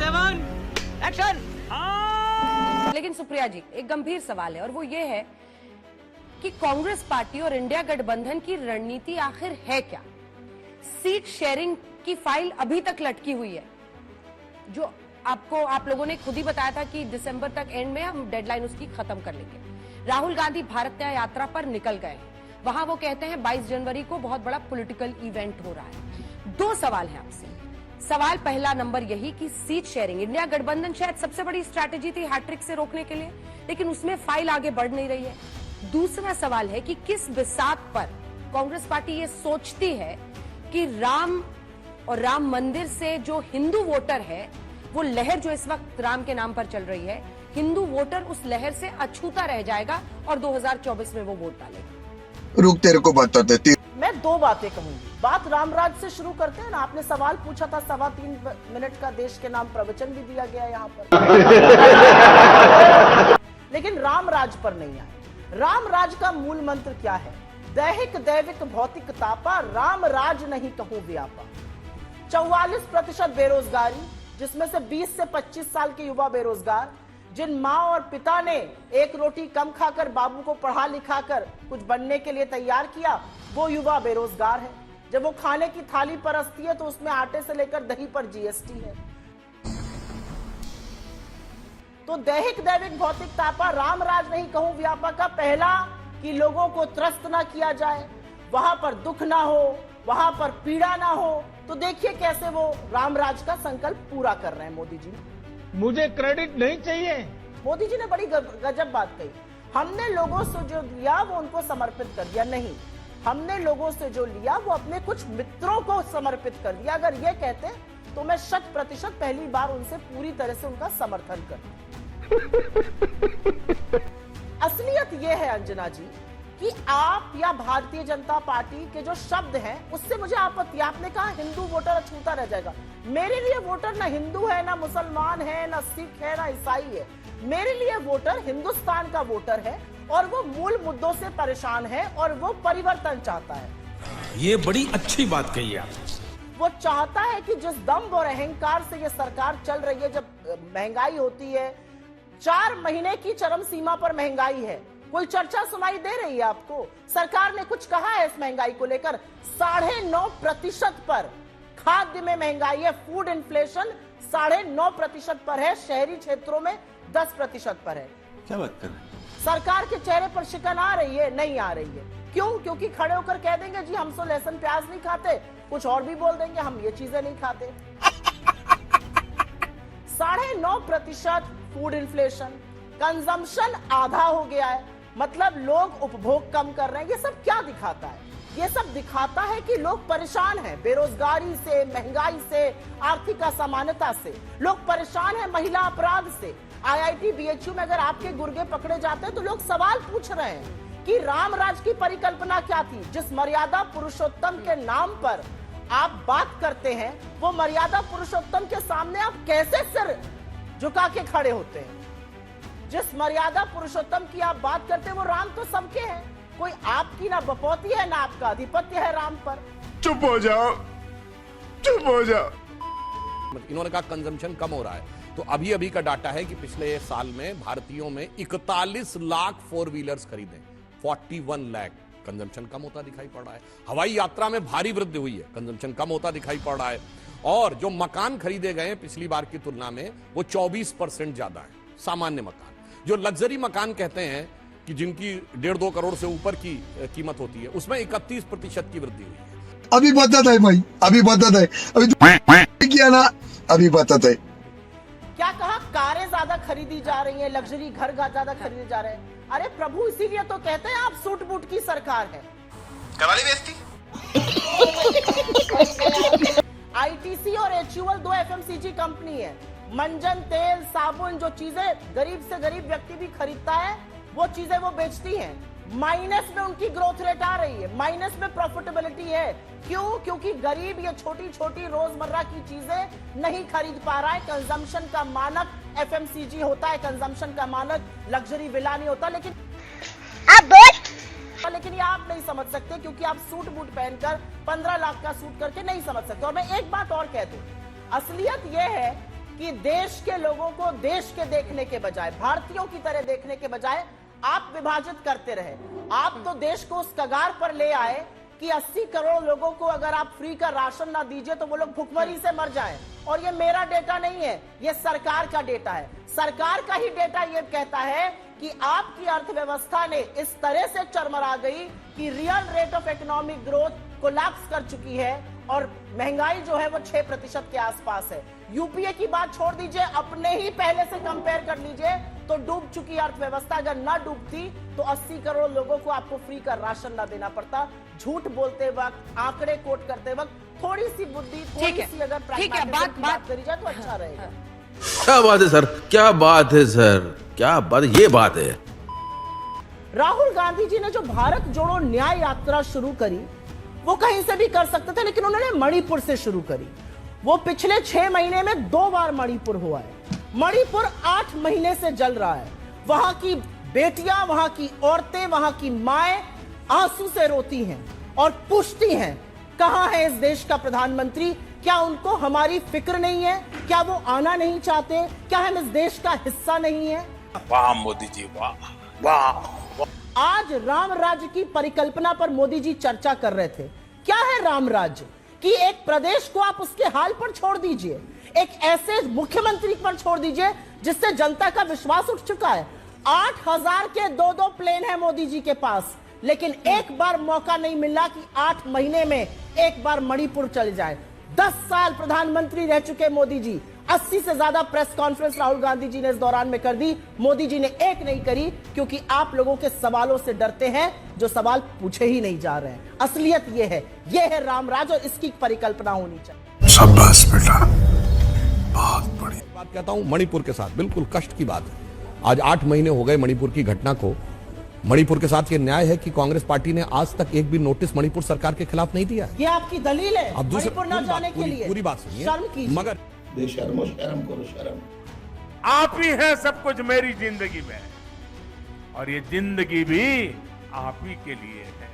7 action. लेकिन सुप्रिया जी, एक गंभीर सवाल है और वो ये है कि कांग्रेस पार्टी और इंडिया गठबंधन की रणनीति आखिर है क्या? सीट शेयरिंग की फाइल अभी तक लटकी हुई है, जो आप लोगों ने खुद ही बताया था कि दिसंबर तक एंड में हम डेडलाइन उसकी खत्म कर लेंगे। राहुल गांधी भारत त्याग यात्रा पर निकल गए हैं, वहां वो कहते हैं 22 जनवरी को बहुत बड़ा पॉलिटिकल इवेंट हो रहा है। दो सवाल है आपसे। सवाल पहला नंबर यही कि सीट शेयरिंग, इंडिया गठबंधन शायद सबसे बड़ी स्ट्रैटेजी थी हैट्रिक से रोकने के लिए, लेकिन उसमें फाइल आगे बढ़ नहीं रही है। दूसरा सवाल है कि किस बिसात पर कांग्रेस पार्टी ये सोचती है कि राम और राम मंदिर से जो हिंदू वोटर है, वो लहर जो इस वक्त राम के नाम पर चल रही है, हिंदू वोटर उस लहर से अछूता रह जाएगा और 2024 में वो वोट डालेगा। रुक, तेरे को बताते। मैं दो बातें कहूंगी। बात रामराज से शुरू करते हैं ना। आपने सवाल पूछा था, 3.25 मिनट का देश के नाम प्रवचन भी दिया गया यहाँ पर। लेकिन रामराज पर नहीं आए। रामराज का मूल मंत्र क्या है? दैहिक दैविक भौतिक तापा, रामराज नहीं कहूं व्यापा। 44% बेरोजगारी, जिसमें से 20 से 25 साल के युवा बेरोजगार, जिन माँ और पिता ने एक रोटी कम खाकर बाबू को पढ़ा लिखाकर कुछ बनने के लिए तैयार किया, वो युवा बेरोजगार है। जब वो खाने की थाली परसती है तो उसमें आटे से लेकर दही पर जीएसटी है। तो दैहिक दैविक भौतिक तापा, रामराज नहीं कहूं व्यापा का पहला कि लोगों को त्रस्त ना किया जाए, वहां पर दुख ना हो, वहां पर पीड़ा ना हो। तो देखिए कैसे वो रामराज का संकल्प पूरा कर रहे हैं मोदी जी। मुझे क्रेडिट नहीं चाहिए। मोदी जी ने बड़ी गजब बात कही। हमने लोगों से जो लिया वो उनको समर्पित कर दिया। नहीं, हमने लोगों से जो लिया वो अपने कुछ मित्रों को समर्पित कर दिया। अगर ये कहते तो मैं 100% पहली बार उनसे पूरी तरह से उनका समर्थन करता। असलियत ये है अंजना जी कि आप या भारतीय जनता पार्टी के जो शब्द हैं उससे मुझे आपत्ति। आपने कहा हिंदू वोटर अछूता रह जाएगा। मेरे लिए वोटर ना हिंदू है, ना मुसलमान है, ना सिख है, ना ईसाई है। मेरे लिए वोटर हिंदुस्तान का वोटर है और वो मूल मुद्दों से परेशान है और वो परिवर्तन चाहता है। ये बड़ी अच्छी बात कही आप। वो चाहता है कि जिस दम्भ और अहंकार से ये सरकार चल रही है, जब महंगाई होती है, 4 महीने की चरम सीमा पर महंगाई है, कोई चर्चा सुनाई दे रही है आपको? सरकार ने कुछ कहा है इस महंगाई को लेकर? 9.5% पर खाद्य में महंगाई है। फूड इन्फ्लेशन 9.5% पर है। शहरी क्षेत्रों में 10% पर है। क्या बात कर रहे हैं? सरकार के चेहरे पर शिकन आ रही है? नहीं आ रही है। क्यों? क्योंकि खड़े होकर कह देंगे जी हम तो लहसुन प्याज नहीं खाते, कुछ और भी बोल देंगे हम ये चीजें नहीं खाते। 9.5% फूड इन्फ्लेशन, कंजम्पशन आधा हो गया है, मतलब लोग उपभोग कम कर रहे हैं। ये सब क्या दिखाता है? ये सब दिखाता है कि लोग परेशान हैं बेरोजगारी से, महंगाई से, आर्थिक असमानता से। लोग परेशान हैं महिला अपराध से। IIT BHU में अगर आपके गुर्गे पकड़े जाते हैं तो लोग सवाल पूछ रहे हैं कि रामराज की परिकल्पना क्या थी? जिस मर्यादा पुरुषोत्तम के नाम पर आप बात करते हैं, वो मर्यादा पुरुषोत्तम के सामने आप कैसे सिर झुका के खड़े होते हैं? जिस मर्यादा पुरुषोत्तम की आप बात करते हैं वो राम तो सबके हैं। कोई आपकी ना बपौती है ना आपका आधिपत्य है राम पर। चुप हो जाओ, चुप हो जाओ। इन्होंने कहा कंजम्पशन कम हो रहा है, तो अभी का डाटा है कि पिछले साल में भारतीयों में 41 लाख 4 व्हीलर्स खरीदे, 41 लाख। कंजम्पशन कम होता दिखाई पड़ रहा है। हवाई यात्रा में भारी वृद्धि हुई है, कंजम्पशन कम होता दिखाई पड़ रहा है। और जो मकान खरीदे गए पिछली बार की तुलना में वो 24% ज्यादा है। सामान्य मकान, जो लग्जरी मकान कहते हैं कि जिनकी 1.5-2 करोड़ से ऊपर की कीमत होती है, उसमें 31% की वृद्धि हुई है। अभी बता दे भाई, अभी बता दे, अभी किया ना, अभी बता दे। क्या कहा? कारें ज्यादा खरीदी जा रही हैं, लग्जरी घर ज्यादा खरीदे जा रहे हैं। अरे प्रभु, इसीलिए तो कहते हैं आप सूट बूट की सरकार है। करवाली बेइज्जती। ITC और HUL 2 FMCG कंपनी है। मंजन, तेल, साबुन, जो चीजें गरीब से गरीब व्यक्ति भी खरीदता है वो चीजें वो बेचती हैं। माइनस में उनकी ग्रोथ रेट आ रही है, माइनस में प्रॉफिटेबिलिटी है। क्यों? क्योंकि गरीब ये छोटी छोटी रोजमर्रा की चीजें नहीं खरीद पा रहा है। कंजम्पशन का मानक FMCG होता है, कंजम्पशन का मानक लग्जरी विला नहीं होता। लेकिन ये आप नहीं समझ सकते क्योंकि आप सूट बूट पहनकर 15 लाख का सूट करके नहीं समझ सकते। और मैं एक बात और कह दूं, असलियत यह है कि देश के लोगों को देश के देखने के बजाय, भारतीयों की तरह देखने के बजाय आप विभाजित करते रहे। आप तो देश को उस कगार पर ले आए कि 80 करोड़ लोगों को अगर आप फ्री का राशन ना दीजिए तो वो लोग भुखमरी से मर जाएं। और ये मेरा डेटा नहीं है, ये सरकार का डेटा है। सरकार का ही डेटा ये कहता है कि आपकी अर्थव्यवस्था ने इस तरह से चरमरा गई कि real rate of economic growth collapse कर चुकी है और महंगाई जो है वो 6% के आसपास है। यूपीए की बात छोड़ दीजिए, अपने ही पहले से कंपेयर कर लीजिए तो डूब चुकी अर्थव्यवस्था अगर ना डूबती तो 80 करोड़ लोगों को आपको फ्री का राशन ना देना पड़ता। झूठ बोलते वक्त, आंकड़े कोट करते वक्त थोड़ी सी बुद्धि, थोड़ी सी अगर प्राग्मेटिज्म बात करी जाए तो अच्छा रहेगा। क्या बात है सर, क्या बात है सर, क्या बात, ये बात है। राहुल गांधी जी ने जो भारत जोड़ो न्याय यात्रा शुरू करी वो कहीं से भी कर सकते थे, लेकिन उन्होंने मणिपुर से शुरू करी। वो पिछले 6 महीने में 2 बार मणिपुर हुआ है। मणिपुर 8 महीने से जल रहा है। वहां की बेटियां, वहां की औरतें, वहां की माएं आंसू से रोती हैं और पूछती हैं कहां है इस देश का प्रधानमंत्री? क्या उनको हमारी फिक्र नहीं है? क्या वो आना नहीं चाहते? क्या हम इस देश का हिस्सा नहीं है? वाह मोदी जी, वाह वाह। आज राम राज्य की परिकल्पना पर मोदी जी चर्चा कर रहे थे। क्या है राम राज्य? कि एक प्रदेश को आप उसके हाल पर छोड़ दीजिए, एक ऐसे मुख्यमंत्री पर छोड़ दीजिए जिससे जनता का विश्वास उठ चुका है। 8000 के 2-2 प्लेन है मोदी जी के पास, लेकिन एक बार मौका नहीं मिला कि 8 महीने में एक बार मणिपुर चले जाए। 10 साल प्रधानमंत्री रह चुके मोदी जी। 80 से ज्यादा प्रेस कॉन्फ्रेंस राहुल गांधी जी ने इस दौरान में कर दी, मोदी जी ने एक नहीं करी, क्योंकि आप लोगों के सवालों से डरते हैं जो सवाल पूछे ही नहीं जा रहे हैं। असलियत ये है रामराज, और इसकी परिकल्पना होनी चाहिए। शाबाश बेटा, बहुत बढ़िया। बात कहता हूं मणिपुर के साथ बिल्कुल कष्ट की बात है। आज 8 महीने हो गए मणिपुर की घटना को। मणिपुर के साथ ये न्याय है कि कांग्रेस पार्टी ने आज तक एक भी नोटिस मणिपुर सरकार के खिलाफ नहीं दिया। ये आपकी दलील है अब दूसरी मणिपुर न जाने के लिए? पूरी बात सुनिए, शर्म कीजिए। मगर बेशर्मो, शर्म करो, शर्म। आप ही है सब कुछ मेरी जिंदगी में, और ये जिंदगी भी आप ही के लिए है।